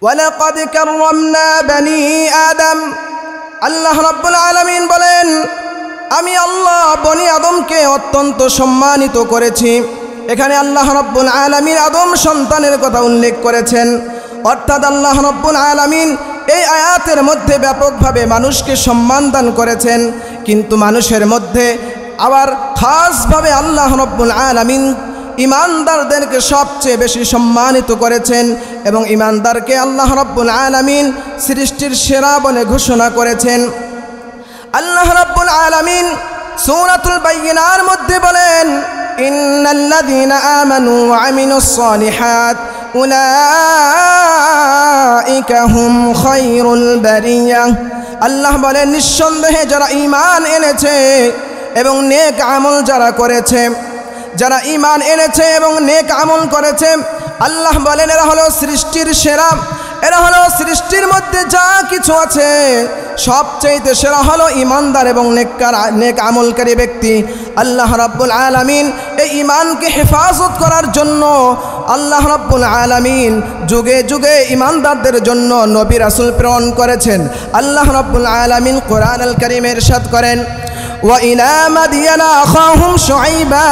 ওয়ালাকাদ কাররামনা বনি আদম। আল্লাহ রাব্বুল আলামিন বলেন, আমি আল্লাহ বনি আদমকে অত্যন্ত সম্মানিত করেছি। এখানে আল্লাহ রাব্বুল আলামিন আদম সন্তানের কথা উল্লেখ করেছেন, অর্থাৎ আল্লাহ রাব্বুল আলামিন এই আয়াতের মধ্যে ব্যাপকভাবে মানুষকে সম্মান দান করেছেন, কিন্তু মানুষের মধ্যে আবার খাসভাবে আল্লাহ রাব্বুল আলামিন ইমানদারদেরকে সবচেয়ে বেশি সম্মানিত করেছেন এবং ইমানদারকে আল্লাহ রাব্বুল আলামিন সৃষ্টির সেরা বলে ঘোষণা করেছেন। আল্লাহ রাব্বুল আলামিন সূরাতুল বাইয়িনার মধ্যে বলেন, ইন্নাল্লাযীনা আমানু ওয়া আমিলুস সালিহাত উলাইকা হুম খায়রুল বারিয়াহ। আল্লাহ বলেন, নিঃসন্দেহে যারা ঈমান এনেছে এবং নেক আমল যারা করেছে, যারা ঈমান এনেছে এবং নেক আমল করেছে, আল্লাহ বলেন এরা হলো সৃষ্টির সেরা। এরা হলো সৃষ্টির মধ্যে যা কিছু আছে সবচেয়ে সেরা হলো ঈমানদার এবং নেক আমলকারী ব্যক্তি। আল্লাহ রাব্বুল আলামিন এই ঈমানকে হেফাজত করার জন্য আল্লাহ রাব্বুল আলামিন যুগে যুগে ঈমানদারদের জন্য নবী রাসূল প্রেরণ করেছেন। আল্লাহ রাব্বুল আলামিন কোরআনুল কারীমে ইরশাদ করেন, وإلى مدين أخاهم شعيبا।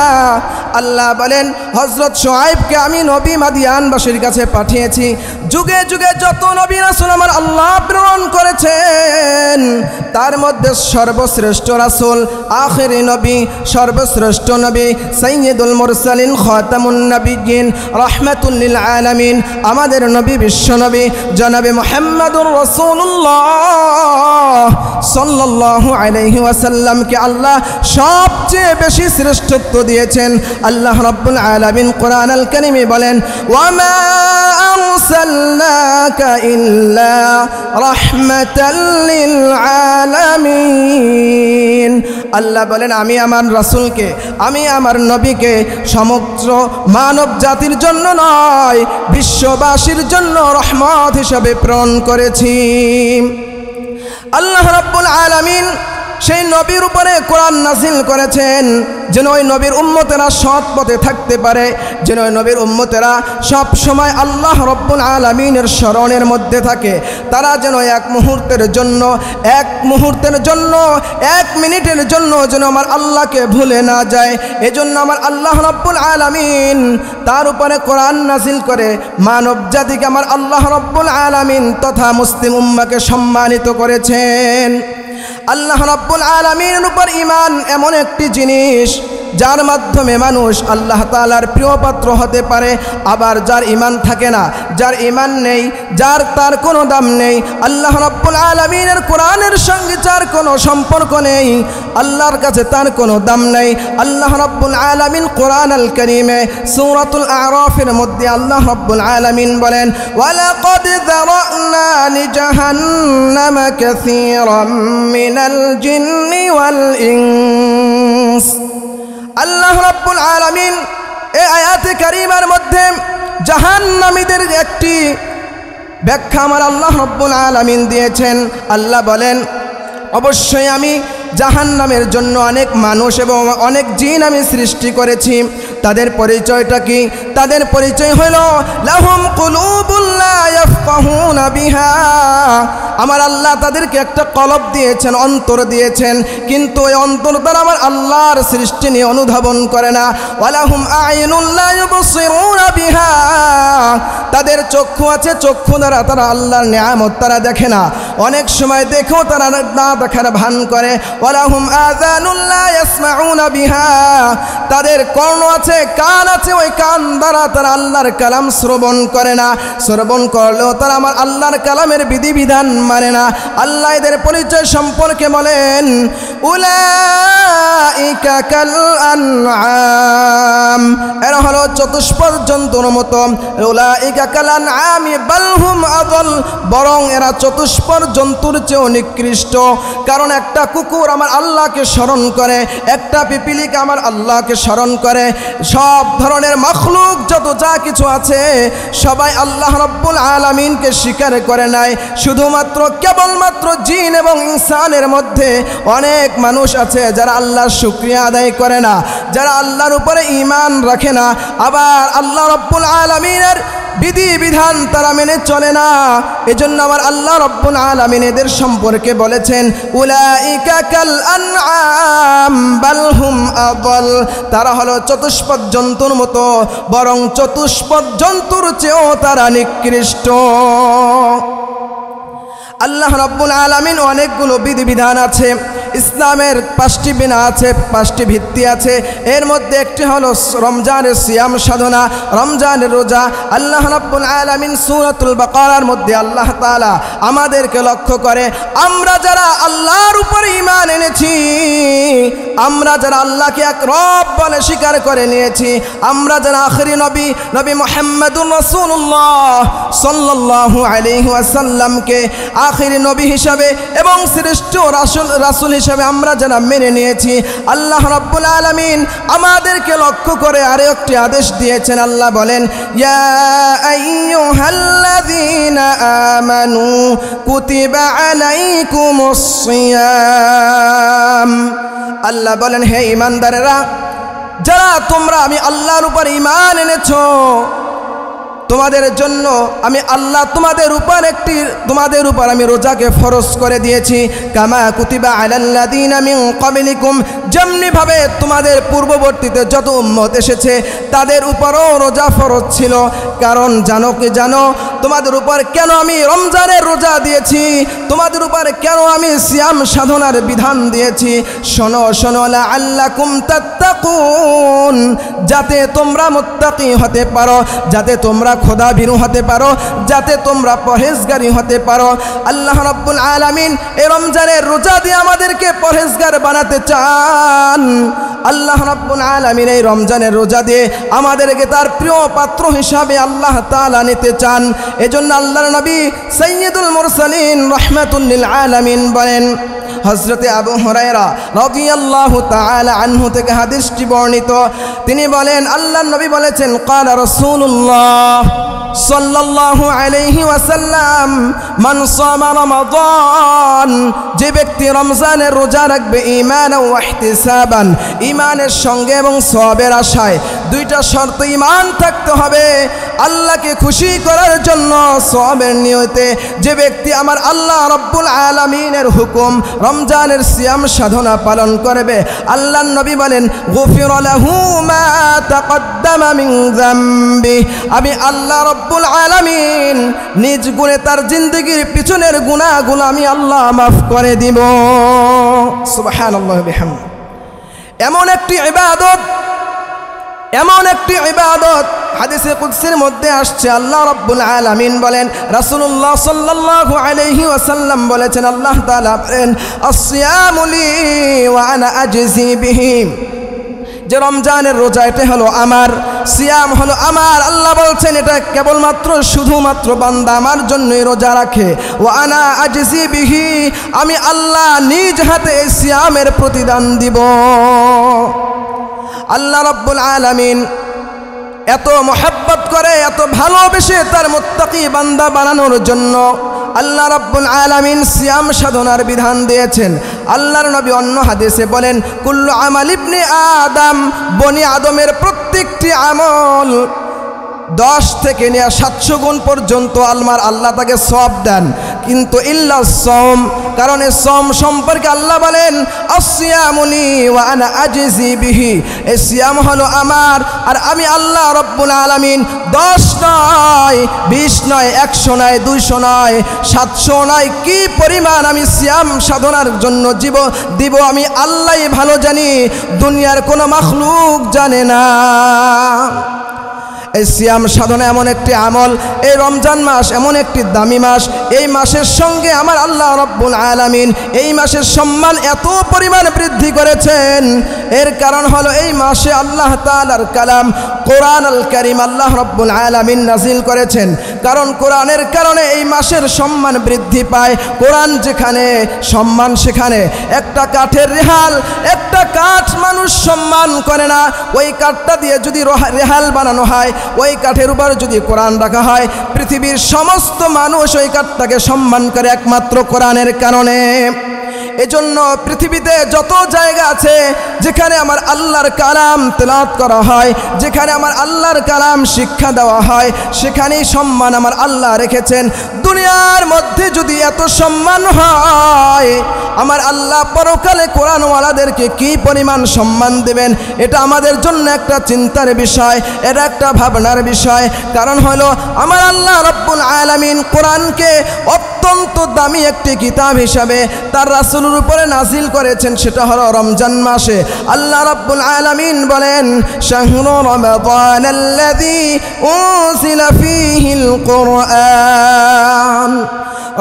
আল্লাহ বলেন, হযরত শুআইবকে আমি নবী মাদিয়ানবাসীর কাছে পাঠিয়েছি। যুগে যুগে যত নবী রাসূল আমার আল্লাহ প্রেরণ করেছেন তার মধ্যে সর্বশ্রেষ্ঠ রাসূল, আখিরি নবী, সর্বশ্রেষ্ঠ নবী, সাইয়্যিদুল মুরসালিন, খাতামুন নবিয়্যিন, রাহমাতুল লিল আলামিন, আমাদের নবী বিশ্বনবী জনাবে মুহাম্মদুর রাসূলুল্লাহ সাল্লাল্লাহু আলাইহি ওয়াসাল্লামকে আল্লাহ সবচেয়ে বেশি শ্রেষ্ঠত্ব দিয়েছেন। আল্লাহ রাব্বুল আলামিন কোরআনুল কারীমে বলেন, ওয়ামা আরসালনাকা ইল্লা রাহমাতাল লিল আলামিন। আল্লাহ বলেন, আমি আমার রাসূলকে, আমি আমার নবীকে সমগ্র মানব জাতির জন্য নয়, বিশ্ববাসীর জন্য রহমত হিসাবে প্রেরণ করেছি। আল্লাহ রাব্বুল আলামিন সেই নবীর উপরে কোরআন নাজিল করেছেন যেন ওই নবীর উম্মতেরা সৎ পথে থাকতে পারে, যেন ওই নবীর উম্মতেরা সব সময় আল্লাহ রাব্বুল আলামিনের স্মরণের মধ্যে থাকে। তারা যেন এক মুহূর্তের জন্য, এক মিনিটের জন্য যেন আমার আল্লাহকে ভুলে না যায়। এজন্য আমার আল্লাহ রাব্বুল আলামিন তার উপরে কোরআন নাজিল করে মানব জাতিকে আমার আল্লাহ রাব্বুল আলামিন তথা মুসলিম উম্মাহকে সম্মানিত করেছেন। আল্লাহ রাব্বুল আলামিনের উপর ঈমান এমন একটি জিনিস যার মাধ্যমে মানুষ আল্লাহ তাআলার প্রিয় পাত্র হতে পারে। আবার যার ঈমান থাকে না, যার ঈমান নেই, তার কোনো দাম নেই। আল্লাহ রাব্বুল আলামিনের কোরআনের সঙ্গে যার কোনো সম্পর্ক নেই, আল্লাহর কাছে তার কোনো দাম নেই। আল্লাহ রাব্বুল আলামিন কোরআনুল কারীমে সূরাতুল আরাফের মধ্যে আল্লাহ রাব্বুল আলামিন বলেন, ওয়ালাকাদ যারানা লিজাহান্নামা কাসীরাম মিনাল জিন্নি ওয়াল ইনস। আল্লাহ রাব্বুল আলামিন এই আয়াতে কারিমার মধ্যে জাহান্নামীদের একটি ব্যাখ্যা আমার আল্লাহ রাব্বুল আলামিন দিয়েছেন। আল্লাহ বলেন, অবশ্যই আমি জাহান্নামের জন্য অনেক মানুষ এবং অনেক জিন আমি সৃষ্টি করেছি। তাদের পরিচয়টা কি? তাদের পরিচয় হলো লাহুম কুলুবুল লা ইয়াফকাহুনা বিহা। আমার আল্লাহ তাদেরকে একটা কলব দিয়েছেন, অন্তর দিয়েছেন, কিন্তু ওই অন্তর দ্বারা আমার আল্লাহর সৃষ্টি নিয়ে অনুধাবন করে না। ওয়ালাহুম আ'ইনুল লা ইউবসিরুনা বিহা। তাদের চক্ষু আছে, চক্ষু দ্বারা তারা আল্লাহর নিয়ামত তারা দেখে না, অনেক সময় দেখেও তারা না দেখার ভান করে। ওয়ালাহুম আযানুল লা ইয়াসমাউনা বিহা। তাদের কর্ণ আছে, কান আছে, ওই কান দ্বারা তারা আল্লাহর কালাম শ্রবণ করে না, শ্রবণ করলেও তারা আমার আল্লাহর কালামের বিধিবিধান মানে না। আল্লাহ এদের পরিচয় সম্পর্কে বলেন, উলাইকা কাল আনআম। এরা হলো চতুষ্পদ জন্তুর মতো। উলাইকা কাল আনআম বাল হুম আযাল। বরং এরা চতুষ্পদ জন্তুর চেয়েও নিকৃষ্ট। কারণ একটা কুকুর আমার আল্লাহকে স্মরণ করে, একটা পিপিলিকা আমার আল্লাহকে স্মরণ করে। সব ধরনের মাখলুক যত যা কিছু আছে সবাই আল্লাহ রাব্বুল আলামিনকে স্বীকার করে নাই। শুধুমাত্র কেবলমাত্র জিন এবং ইনসানের মধ্যে অনেক মানুষ আছে যারা আল্লাহর শুকরিয়া আদায় করে না, যারা আল্লাহর উপরে ঈমান রাখে না। আবার আল্লাহ রাব্বুল আলামিনের বিধিবিধান তারা মেনে চলে না। এজন্য আমার আল্লাহ রব্বুল আলামিন এদের সম্পর্কে বলেছেন উলাইকা কাল আনআম বাল হুম আদাল, তারা হলো চতুষ্পদ জন্তুর মতো, বরং চতুষ্পদ জন্তুর চেয়েও তারা নিকৃষ্ট। আল্লাহ রাব্বুল আলামিন অনেকগুলো বিধিবিধান আছে। ইসলামের 5টি বিনা আছে, 5টি ভিত্তি আছে। এর মধ্যে একটি হলো রমজানের সিয়াম সাধনা, রমজানের রোজা। আল্লাহ রাব্বুল আলামিন সূরাতুল বাকারার মধ্যে আল্লাহ তাআলা আমাদেরকে লক্ষ্য করে আমরা যারা আল্লাহর উপর ঈমান এনেছি, আমরা যারা আল্লাহকে এক রব বলে স্বীকার করে নিয়েছি, আমরা যারা আখিরি নবী নবী মুহাম্মদুর রাসূলুল্লাহ সাল্লাল্লাহু আলাইহি ওয়াসাল্লামকে আখিরি নবী হিসাবে এবং শ্রেষ্ঠ রাসূল হিসাবে আমরা যারা মেনে নিয়েছি, আল্লাহ রাব্বুল আলামিন আমাদেরকে লক্ষ্য করে আরো একটি আদেশ দিয়েছেন। আল্লাহ বলেন ইয়া আইয়ুহাল্লাযীনা আমানু কুতিবা আলাইকুমুস সিয়াম। আল্লাহ বলেন হে ঈমানদারেরা, যারা তোমরা আমি আল্লাহর উপর ঈমান এনেছো, তোমাদের জন্য আমি আল্লাহ তোমাদের উপর আমি রোজাকে ফরজ করে দিয়েছি। কামা কুতিবা আলাল্লাযীনা মিন ক্বাবলিকুম, যেমনি ভাবে তোমাদের পূর্ববর্তীতে যত উম্মত এসেছে তাদের উপরও রোজা ফরজ ছিল। কারণ জানো কি জানো তোমাদের উপর কেন আমি রমজানের রোজা দিয়েছি, তোমাদের উপর কেন আমি সিয়াম সাধনার বিধান দিয়েছি? শোনো শোনো, লাআল্লাকুম তাত্তাকুন, যাতে তোমরা মুত্তাকি হতে পারো, যাতে তোমরা খোদাভীরু হতে পারো, যাতে তোমরা পরহেজগারি হতে পারো। আল্লাহ রাব্বুল আলামিন এই রমজানের রোজা দিয়ে আমাদেরকে পরহেজগার বানাতে চান। আল্লাহ রাব্বুল আলামিন এই রমজানের রোজা দিয়ে আমাদেরকে তার প্রিয় পাত্র হিসাবে আল্লাহ তাআলা নিতে চান। এজন্য আল্লাহর নবী সাইয়্যিদুল মুরসালিন রাহমাতুল লিল আলামিন বলেন, হযরতে আবু হুরায়রা রাদিয়াল্লাহু তাআলা আনহু থেকে হাদিসটি বর্ণিত, তিনি বলেন আল্লাহর নবী বলেছেন ক্বালা রাসূলুল্লাহ সাল্লাল্লাহু আলাইহি ওয়াসাল্লাম মান সামা রমাদান, যে ব্যক্তি রমজানের রোজা রাখবে ঈমানান ওয়া ইহতিসাবান, ঈমানের সঙ্গে এবং সওয়াবের আশায়, দুইটা শর্ত ঈমান থাকতে হবে আল্লাহকে খুশি করার জন্য সওয়াবের নিয়তে। যে ব্যক্তি আমার আল্লাহ রাব্বুল আলামিনের হুকুম রমজানের সিয়াম সাধনা পালন করবে, আল্লাহর নবী বলেন গুফিরা লাহু মা তাকদ্দামা মিন যামবি, আমি আল্লাহ রাব্বুল আলামিন নিজ গুণে তার জিন্দেগির পিছনের গুনাহগুলো আমি আল্লাহ মাফ করে দিব। সুবহানাল্লাহ বিহামদি। এমন একটি ইবাদত হাদিসে কুদসির মধ্যে আসছে, আল্লাহ রাব্বুল আলামিন বলেন, রাসূলুল্লাহ সাল্লাল্লাহু আলাইহি ওয়াসাল্লাম বলেছেন, আল্লাহ তাআলা বলেন আসসিয়ামু লি ওয়া আনা আজজি বিহি, যে রমজানের রোজা এটা হলো আমার, সিয়াম হলো আমার। আল্লাহ বলছেন এটা কেবলমাত্র শুধুমাত্র বান্দা আমার জন্যই রোজা রাখে। ওয়া আনা আজজি বিহি, আমি আল্লাহ নিজ হাতে এই সিয়ামের প্রতিদান দিব। আল্লাহ রাব্বুল আলামিন এত মহব্বত করে, এত ভালোবেসে তার মুত্তাকি বান্দা বানানোর জন্য আল্লাহ রাব্বুল আলামিন সিয়াম সাধনার বিধান দিয়েছেন। আল্লাহর নবী অন্য হাদিসে বলেন কুল্লু আমাল ইবনে আদম, বনি আদমের প্রত্যেকটি আমল 10 থেকে নিয়ে 700 গুণ পর্যন্ত আল্লাহ তাকে সওয়াব দেন, কিন্তু ইল্লা সওম, কারণ এই সওম সম্পর্কে আল্লাহ বলেন আসসিয়ামু লি ওয়া আনা আজজি বিহি, এই সিয়াম হলো আমার আর আমি আল্লাহ রাব্বুল আলামিন 10 নয় 20 নয় 100 নয় 200 নয় 700 নয়, কি পরিমাণ আমি সিয়াম সাধনার জন্য দিব আমি আল্লাহই ভালো জানি, দুনিয়ার কোনো মাখলুক জানে না। এই সিয়াম সাধনা এমন একটি আমল, এই রমজান মাস এমন একটি দামি মাস, এই মাসের সঙ্গে আমার আল্লাহ রাব্বুল আলামিন এই মাসের সম্মান এত পরিমাণ বৃদ্ধি করেছেন। এর কারণ হলো এই মাসে আল্লাহ তাআলার কালাম কোরআন আল কারীম আল্লাহ রাব্বুল আলামিন নাজিল করেছেন। কারণ কোরআনের কারণে এই মাসের সম্মান বৃদ্ধি পায়। কোরআন যেখানে সম্মান সেখানে। একটা কাঠের রেহাল, একটা কাঠ মানুষ সম্মান করে না, ওই কাঠটা দিয়ে যদি রেহাল বানানো হয়, ওই কাঠের উপর যদি কোরআন রাখা হয়, পৃথিবীর সমস্ত মানুষ ওই কাঠটাকে সম্মান করে একমাত্র কোরআনের কারণে। এজন্য পৃথিবীতে যত জায়গা আছে যেখানে আমার আল্লাহর কালাম তেলাওয়াত করা হয়, যেখানে আমার আল্লাহর কালাম শিক্ষা দেওয়া হয়, সেখানেই সম্মান আমার আল্লাহ রেখেছেন। দুনিয়ার মধ্যে যদি এত সম্মান হয়, আমার আল্লাহ পরকালে কোরআনওয়ালাদেরকে কি পরিমাণ সম্মান দেবেন, এটা আমাদের জন্য একটা চিন্তার বিষয়, এটা একটা ভাবনার বিষয়। কারণ হলো আমার আল্লাহ রব্বুল আলামিন কোরআনকে অত্যন্ত দামি একটি কিতাব হিসাবে তার রাসূলের উপরে নাজিল করেছেন, সেটা হলো রমজান মাসে। আল্লাহ রব্বুল আলামিন বলেন, শাহরু রমাদানাল্লাযী উনজিলা ফীহিল কুরআন।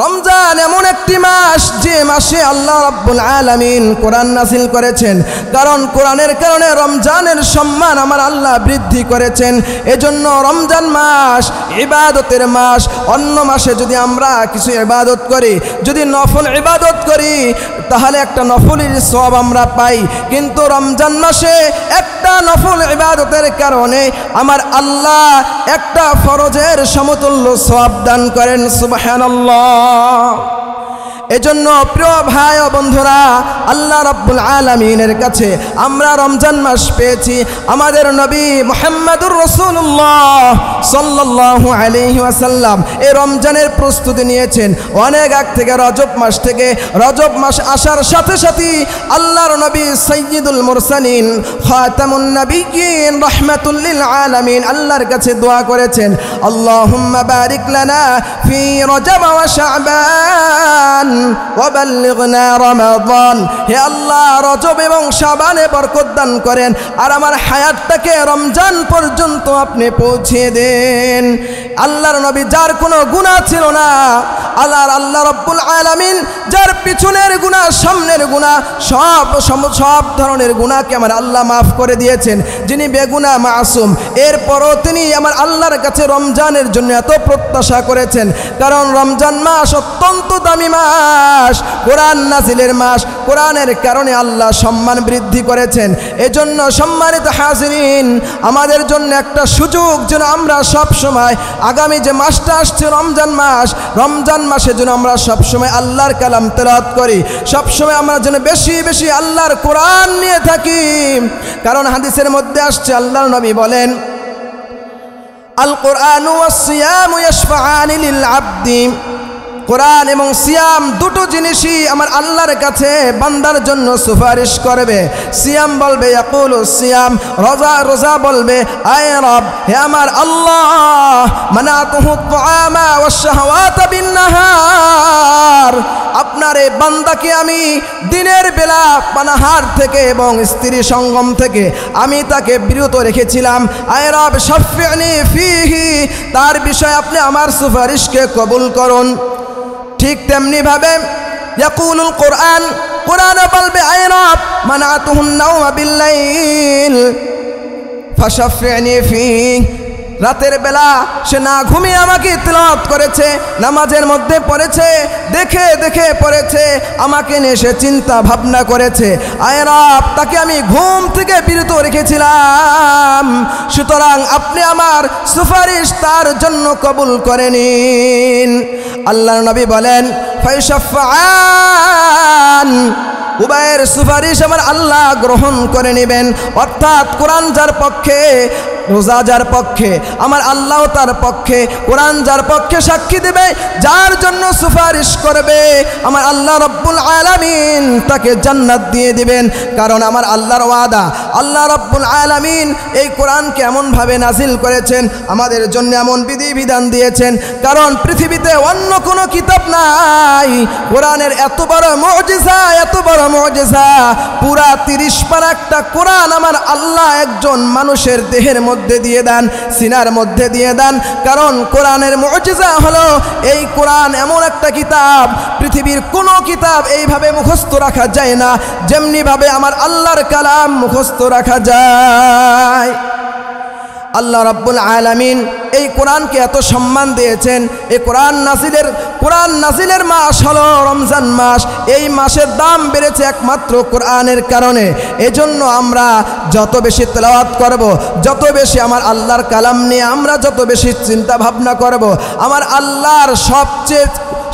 রমজান এমন একটি মাস যে মাসে আল্লাহ রাব্বুল আলামিন কোরআন নাযিল করেছেন। কারণ কোরআনের কারণে রমজানের সম্মান আমার আল্লাহ বৃদ্ধি করেছেন। এজন্য রমজান মাস ইবাদতের মাস। অন্য মাসে যদি আমরা কিছু ইবাদত করি, যদি নফল ইবাদত করি, তাহলে একটা নফলের সওয়াব আমরা পাই। কিন্তু রমজান মাসে একটা নফল ইবাদতের কারণে আমার আল্লাহ একটা ফরজের সমতুল্য সওয়াব দান করেন। সুবহানাল্লাহ। এজন্য প্রিয় ভাই ও বন্ধুরা, আল্লাহ রাব্বুল আলামিনের কাছে আমরা রমজান মাস পেয়েছি। আমাদের নবী মুহাম্মদুর রাসূলুল্লাহ সাল্লাল্লাহু আলাইহি ওয়াসাল্লাম এই রমজানের প্রস্তুতি নিয়েছেন অনেক আগ থেকে। রজব মাস আসার সাথে সাথেই আল্লাহর নবী সাইয়্যিদুল মুরসালিন খাতামুন নবিয়্যিন রাহমাতুল লিল আলামিন আল্লাহর কাছে দোয়া করেছেন, আল্লাহুম্মা বারিক লানা ফি রজব ওয়া শাবান ওয়াবাল্লিগনা রমাদান। হে আল্লাহ, রজব এবং শাবানে বরকত দান করেন আর আমার হায়াতটাকে রমজান পর্যন্ত আপনি পৌঁছে দেন। আল্লাহর নবী যার কোনো গুনাহ ছিল না, আল্লাহ রাব্বুল আলামিন যার পিছনের গুনাহ সামনের গুনাহ সব ধরনের গুনাহকে আমার আল্লাহ মাফ করে দিয়েছেন, যিনি বেগুনাহ মাসুম। এরপরও তিনি আমার আল্লাহর কাছে রমজানের জন্য এত প্রত্যাশা করেছেন, কারণ রমজান মাস অত্যন্ত দামি মাস, কোরআন নাজিলের মাস। কোরআনের কারণে আল্লাহ সম্মান বৃদ্ধি করেছেন। এজন্য সম্মানিত হাজিরিন, আমাদের জন্য একটা সুযোগ যেন আমরা সব সময় আগামী যে মাসটা আসছে রমজান মাসে যেন আমরা সবসময় আল্লাহর কালাম তেলাওয়াত করি, সবসময় আমরা যেন বেশি বেশি আল্লাহর কোরআন নিয়ে থাকি। কারণ হাদিসের মধ্যে আসছে, আল্লাহর নবী বলেন, আল কোরআন ওয়াস সিয়াম ইয়াশফাআনি লিল আবদি। কোরআন এবং সিয়াম দুটো জিনিসই আমার আল্লাহর কাছে বান্দার জন্য সুপারিশ করবে। সিয়াম বলবে ইয়াকুলু সিয়াম, রোজা বলবে আয় রব, হে আমার আল্লাহ, মানাতুহু তুআমা ওয়াশ শাহওয়াতা বিন নাহার। আপনার এই বান্দাকে আমি দিনের বেলা পানাহার থেকে এবং স্ত্রী সঙ্গম থেকে আমি তাকে বিরত রেখেছিলাম। আয় রব শাফি'নি ফীহি, তার বিষয়ে আপনি আমার সুপারিশকে কবুল করুন। ঠিক তেমনি ভাবে ইয়াকুলুল কোরআন, কোরআন বলবে আয় রব মানাতুহুন নাওমা বিল্লাইল ফাশাফি'নি ফীহি। রাতের বেলা সে না ঘুমিয়ে আমাকে তিলাওয়াত করেছে, নামাজের মধ্যে পড়েছে, দেখে দেখে পড়েছে, আমাকে নিয়ে সে চিন্তা ভাবনা করেছে। আয় রব, তাকে আমি ঘুম থেকে বিরত রেখেছিলাম, সুতরাং আপনি আমার সুপারিশ তার জন্য কবুল করে নিন। আল্লাহর নবী বলেন, ফায়শাফআন, উভয়ের সুপারিশ আমার আল্লাহ গ্রহণ করে নেবেন। অর্থাৎ কোরআন যার পক্ষে, রোজা যার পক্ষে, আমার আল্লাহ তার পক্ষে। কোরআন যার পক্ষে সাক্ষী দেবে, যার জন্য সুপারিশ করবে, আমার আল্লাহ রব্বুল আলামিন তাকে জান্নাত দিয়ে দিবেন। কারণ আমার আল্লাহর ওয়াদা, আল্লাহ রব্বুল আলামিন এই কোরআনকে এমনভাবে নাজিল করেছেন, আমাদের জন্য এমন বিধিবিধান দিয়েছেন, কারণ পৃথিবীতে অন্য কোনো কিতাব নাই। কোরআনের এত বড় মুজিজা, পুরা 30 পারা একটা কোরআন আমার আল্লাহ একজন মানুষের দেহের মধ্যে দিয়ে দেন, সিনার মধ্যে দিয়ে দেন। কারণ কোরআনের মুজিজা হলো এই কোরআন এমন একটা কিতাব, পৃথিবীর কোনো কিতাব এইভাবে মুখস্থ রাখা যায় না, যেমনিভাবে আমার আল্লাহর কালাম মুখস্থ রাখা যায়। আল্লাহ রাব্বুল আলামিন এই কোরআনকে এত সম্মান দিয়েছেন। এই কোরআন নাজিলের মাস হলো রমজান মাস। এই মাসের দাম বেড়েছে একমাত্র কোরআনের কারণে। এজন্য আমরা যত বেশি তেলাওয়াত করব, যত বেশি আমার আল্লাহর কালাম নিয়ে আমরা যত বেশি চিন্তা ভাবনা করব, আমার আল্লাহর সবচেয়ে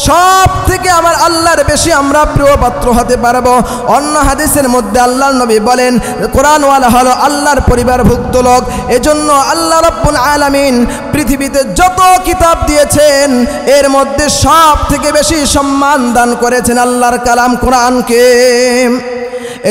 সব থেকে আমার আল্লাহর বেশি আমরা প্রিয় পাত্র হতে পারবো। অন্য হাদিসের মধ্যে আল্লাহর নবী বলেন কোরআনওয়ালা হলো আল্লাহর পরিবারভুক্ত লোক। এজন্য আল্লাহ রাব্বুল আলামিন পৃথিবীতে যত কিতাব দিয়েছেন এর মধ্যে সব থেকে বেশি সম্মান দান করেছেন আল্লাহর কালাম কোরআনকে।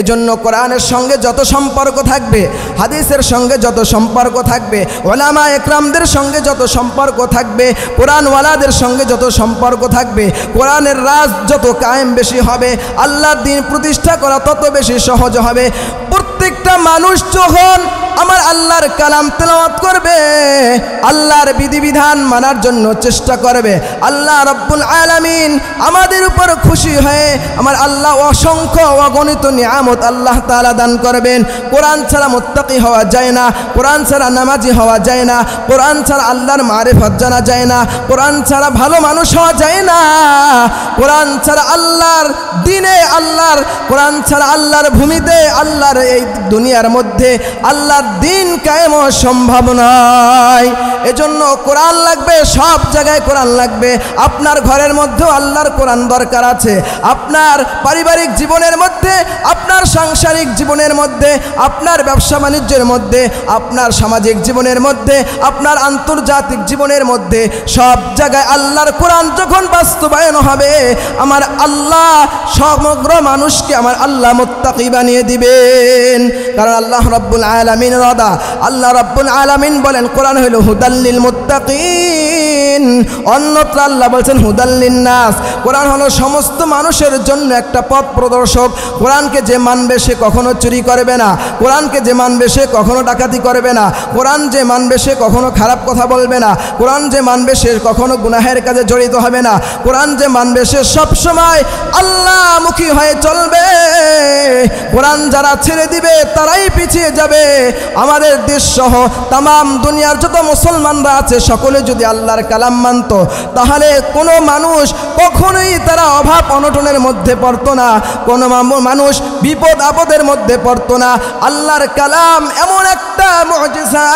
এজন্য কোরআনের সঙ্গে যত সম্পর্ক থাকবে, হাদিসের সঙ্গে যত সম্পর্ক থাকবে, ওলামা একরামদের সঙ্গে যত সম্পর্ক থাকবে, কোরআনওয়ালাদের সঙ্গে যত সম্পর্ক থাকবে, কোরআনের রাজ যত কায়েম বেশি হবে, আল্লাহর দ্বীন প্রতিষ্ঠা করা তত বেশি সহজ হবে। প্রত্যেকটা মানুষ যখন আমার আল্লাহর কালাম তেলাওয়াত করবে, আল্লাহর বিধিবিধান মানার জন্য চেষ্টা করবে, আল্লাহ রাব্বুল আলামিন আমাদের উপর খুশি হয়ে আমার আল্লাহ অসংখ্য অগণিত নিয়ামত আল্লাহ তাআলা দান করবেন। কোরআন ছাড়া মুত্তাকি হওয়া যায় না, কোরআন ছাড়া নামাজি হওয়া যায় না, কোরআন ছাড়া আল্লাহর মারিফত জানা যায় না, কোরআন ছাড়া ভালো মানুষ হওয়া যায় না, কোরআন ছাড়া আল্লাহর দ্বীনে, আল্লাহর কোরআন ছাড়া আল্লাহর ভূমিতে, আল্লাহর এই দুনিয়ার মধ্যে আল্লাহর দ্বীন কায়েম সম্ভব নয়। এজন্য কোরআন লাগবে, সব জায়গায় কোরআন লাগবে। আপনার ঘরের মধ্যেও আল্লাহর কোরআন দরকার আছে, আপনার পারিবারিক জীবনের মধ্যে, আপনার সাংসারিক জীবনের মধ্যে, আপনার ব্যবসা বাণিজ্যের মধ্যে, আপনার সামাজিক জীবনের মধ্যে, আপনার আন্তর্জাতিক জীবনের মধ্যে, সব জায়গায় আল্লাহর কোরআন যখন বাস্তবায়ন হবে, আমার আল্লাহ সমগ্র মানুষকে আমার আল্লাহ মুত্তাকি বানিয়ে দিবেন। কারণ আল্লাহ রাব্বুল আলামিন রাদা, আল্লাহ রাব্বুল আলামিন বলেন কোরআন হইল হুদাল্লিল মুত্তাকিন, অন্যত্র আল্লাহ বলছেন হুদাল্লিন নাস। কোরআন হলো সমস্ত মানুষের জন্য একটা পথ প্রদর্শক। কোরআনকে যে মানবে সে কখনো চুরি করবে না, কোরআনকে যে মানবে সে কখনো ডাকাতি করবে না, কোরআন যে মানবে সে কখনো খারাপ কথা বলবে না, কোরআন যে মানবে সে কখনো গুনাহের কাজে জড়িত হবে না, কোরআন যে মানবে সে সবসময় আল্লাহমুখী হয়ে চলবে। কোরআন যারা ছেড়ে দিবে তারাই পিছিয়ে যাবে। আমাদের দেশ সহ তামাম দুনিয়ার যত মুসলমানরা আছে সকলে যদি আল্লাহর কালাম মানত, তাহলে কোনো মানুষ কখনোই তারা অভাব অনটনের মধ্যে পড়তো না, কোনো মানুষ বিপদ আপদের মধ্যে পড়তো না। আল্লাহর কালাম এমন একটা মুজিজা,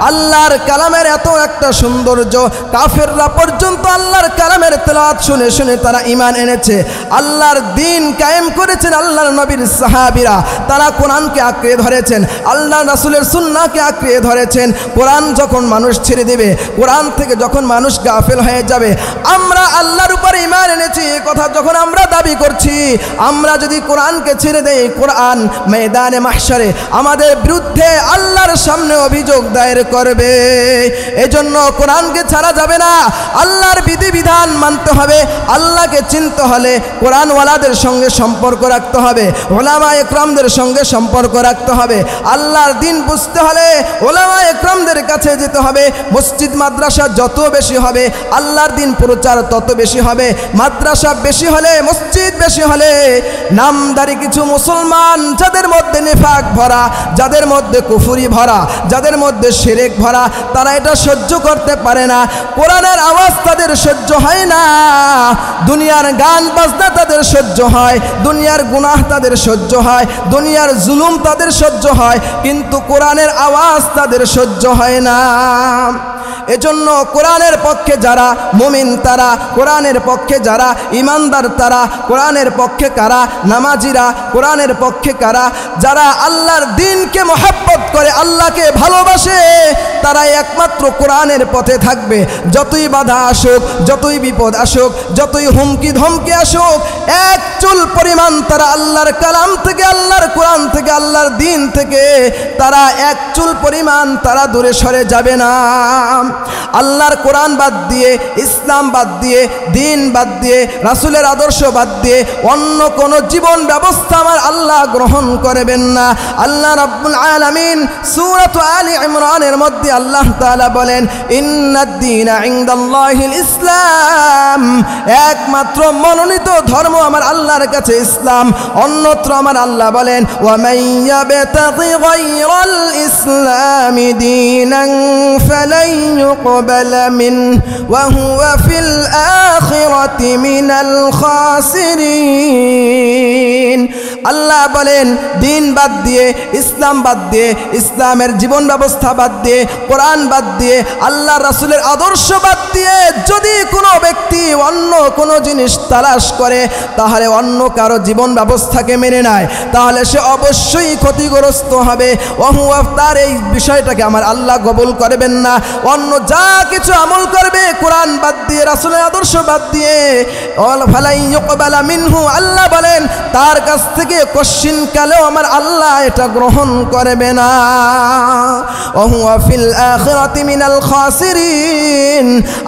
আল্লাহর কালামের এত একটা সৌন্দর্য, কাফেররা পর্যন্ত আল্লাহর কালামের তেলাওয়াত শুনে শুনে তারা ঈমান এনেছে, আল্লাহর দ্বীন কায়েম করেছেন। আল্লাহর নবীর সাহাবীরা তারা কোরআনকে আঁকড়ে ধরেছেন, আল্লাহ রাসূলের সুন্নাহকে আঁকড়ে ধরেছেন। কোরআন যখন মানুষ ছেড়ে দেবে, কোরআন থেকে যখন মানুষ গাফেল হয়ে যাবে, আমরা আল্লাহর উপর ঈমান এনেছি এই কথা যখন আমরা দাবি করছি, আমরা যদি কোরআনকে ছেড়ে দেই, কোরআন ময়দানে মাহশারে আমাদের বিরুদ্ধে আল্লাহর সামনে অভিযোগ দায়ের করবে। এজন্য কোরআনকে ছাড়া যাবে না, আল্লাহর বিধিবিধান মানতে হবে। আল্লাহকে চিনতে হলে কোরআনওয়ালাদের সঙ্গে সম্পর্ক রাখতে হবে, ওলামা একরামদের সঙ্গে সম্পর্ক রাখতে হবে। আল্লাহর দ্বীন বুঝতে হলে ওলামা একরামদের কাছে যেতে হবে। মসজিদ মাদ্রাসা যত বেশি হবে আল্লাহর দ্বীন প্রচার তত বেশি হবে। মাদ্রাসা বেশি হলে, মসজিদ বেশি হলে, নামদারি কিছু মুসলমান যাদের মধ্যে নিফাক ভরা, যাদের মধ্যে কুফরি ভরা, যাদের মধ্যে শিরক ভরা, তারা এটা সহ্য করতে পারে না। কোরআনের আওয়াজ তাদের সহ্য হয় না, দুনিয়ার গান বাজনা তাদের সহ্য হয়, দুনিয়ার গুনাহ তাদের সহ্য হয়, দুনিয়ার জুলুম তাদের সহ্য হয়, কিন্তু কোরআনের আওয়াজ তাদের সহ্য হয় না। এজন্য কোরআনের পক্ষে যারা মুমিন তারা, কোরআনের পক্ষে যারা ইমানদার তারা, কোরআনের পক্ষে কারা নামাজিরা, কোরআনের পক্ষে কারা যারা আল্লাহর দ্বীনকে মহব্বত করে, আল্লাহকে ভালোবাসে, তারাই একমাত্র কোরআনের পথে থাকবে। যতই বাধা আসুক, যতই বিপদ আসুক, যতই হুমকি ধমকি আসুক, এক চুল পরিমাণ তারা আল্লাহর কালাম থেকে, আল্লাহর কোরআন থেকে, আল্লাহর দ্বীন থেকে তারা এক চুল পরিমাণ তারা দূরে সরে যাবে না। আল্লাহর কোরআন বাদ দিয়ে, ইসলাম বাদ দিয়ে, দ্বীন বাদ দিয়ে, রাসূলের আদর্শ বাদ দিয়ে অন্য কোনো জীবন ব্যবস্থা আমার আল্লাহ গ্রহণ করবেন না। আল্লাহ রাব্বুল আলামিন সূরাত আলী ইমরানের মধ্যে আল্লাহ তাআলা বলেন, ইন্নাদ-দীনা ইনদাল্লাহিল ইসলাম, একমাত্র মনোনীত ধর্ম আমার আল্লাহর কাছে ইসলাম। অন্যত্র আমার আল্লাহ বলেন, ওয়া মান ইয়াবতাগি গায়রাল ইসলামি দীনান ফালান ইউকবালা মিনহু ওয়া হুয়া ফিল আখিরাতি মিনাল খাসিরিন। আল্লাহ বলেন, দ্বীন বাদ দিয়ে, ইসলাম বাদ দিয়ে, ইসলামের জীবন ব্যবস্থা বাদ দিয়ে, কোরআন বাদ দিয়ে, আল্লাহ রাসূলের আদর্শ বাদ দিয়ে যদি কোনো ব্যক্তি অন্য কোনো জিনিস তালাশ করে, তাহলে অন্য কারো জীবন ব্যবস্থাকে মেনে নেয়, তাহলে সে অবশ্যই ক্ষতিগ্রস্ত হবে। তার এই বিষয়টাকে আমার আল্লাহ কবুল করবেন না। অন্য যা কিছু আমল করবে কোরআন বাদ দিয়ে, রাসূলের আদর্শ বাদ দিয়ে, আল্লাহ বলেন তার কাছ থেকে কশ্চিন কালেও আমার আল্লাহ এটা গ্রহণ করবে না।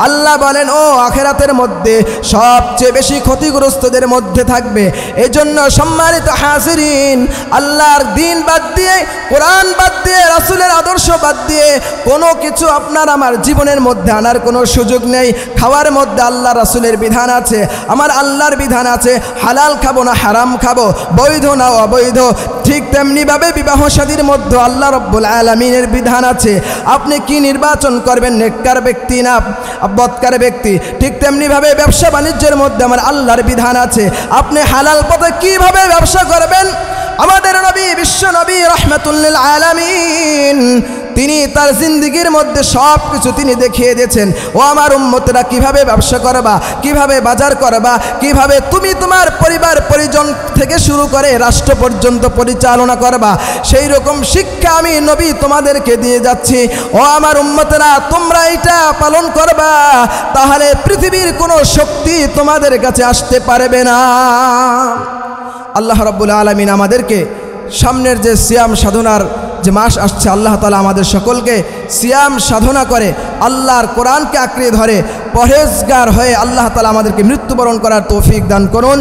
আল্লাহ বলেন ও আখিরাতের মধ্যে সবচেয়ে বেশি ক্ষতিগ্রস্তদের মধ্যে থাকবে। এজন্য সম্মানিত হাজিরিন, আল্লাহর দ্বীন বাদ দিয়ে, কোরআন বাদ দিয়ে, রাসূলের আদর্শ বাদ দিয়ে কোনো কিছু আপনার আমার জীবনের মধ্যে আনার কোনো সুযোগ নেই। খাওয়ার মধ্যে আল্লাহ রাসূলের বিধান আছে, আমার আল্লাহর বিধান আছে। হালাল খাবো না হারাম খাবো, বৈধ না অবৈধ। ঠিক তেমনিভাবে বিবাহ শাদীর মধ্যে আল্লাহ রব্বুল আলামিনের বিধান আছে। আপনি কি নির্বাচন করবেন, নেককার ব্যক্তি না বদকার ব্যক্তি? ঠিক তেমনিভাবে ব্যবসা বাণিজ্যের মধ্যে আমার আল্লাহর বিধান আছে। আপনি হালাল পথে কিভাবে ব্যবসা করবেন? আমাদের নবী, বিশ্ব নবী রাহমাতুল লিল আলামিন, তিনি তার জিন্দেগির মধ্যে সব কিছু তিনি দেখিয়ে দিয়েছেন। ও আমার উম্মতেরা, কিভাবে ব্যবসা করবা, কিভাবে বাজার করবা, কিভাবে তুমি তোমার পরিবার পরিজন থেকে শুরু করে রাষ্ট্র পর্যন্ত পরিচালনা করবা, সেই রকম শিক্ষা আমি নবী তোমাদেরকে দিয়ে যাচ্ছি। ও আমার উম্মতেরা, তোমরা এটা পালন করবা, তাহলে পৃথিবীর কোনো শক্তি তোমাদের কাছে আসতে পারবে না। আল্লাহ রাব্বুল আলামিন আমাদেরকে সামনের যে সিয়াম সাধনার যে মাস আসছে, আল্লাহ তাআলা আমাদের সকলকে সিয়াম সাধনা করে আল্লাহর কোরআনকে আঁকড়ে ধরে পরহেজগার হয়ে আল্লাহ তাআলা আমাদেরকে মৃত্যুবরণ করার তৌফিক দান করুন।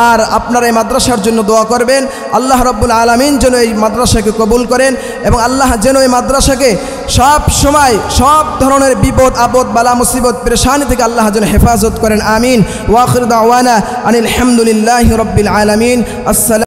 আর আপনারা এই মাদ্রাসার জন্য দোয়া করবেন, আল্লাহ রাব্বুল আলামিন যেন এই মাদ্রাসাকে কবুল করেন এবং আল্লাহ যেন এই মাদ্রাসাকে সব সময় সব ধরনের বিপদ আপদ বালা মুসিবত পেরেশানি থেকে আল্লাহ যেন হেফাজত করেন। আমিন। ওয়া আখিরু দাওয়ানা আনিল হামদুলিল্লাহি রাব্বিল আলামিন। আসসালামু